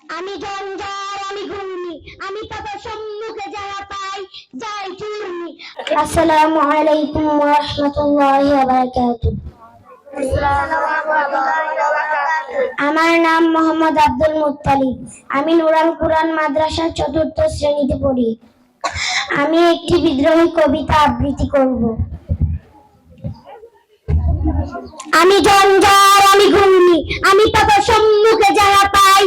আমি জঞ্জার আমি ঘূর্ণি আমি তত সম্মুখে যারা পাই যাই চূর্ণি। আসসালামু আলাইকুম ওয়া রাহমাতুল্লাহি ওয়া বারাকাতুহু। আমার নাম মোহাম্মদ আব্দুল মুত্তালিব। আমি নুরাল কুরআন মাদ্রাসার ৪র্থ শ্রেণীতে পড়ি। আমি একটি বিদ্রোহী কবিতা আবৃত্তি করব। আমি জঞ্জার আমি ঘূর্ণি আমি তত সম্মুখে যারা পাই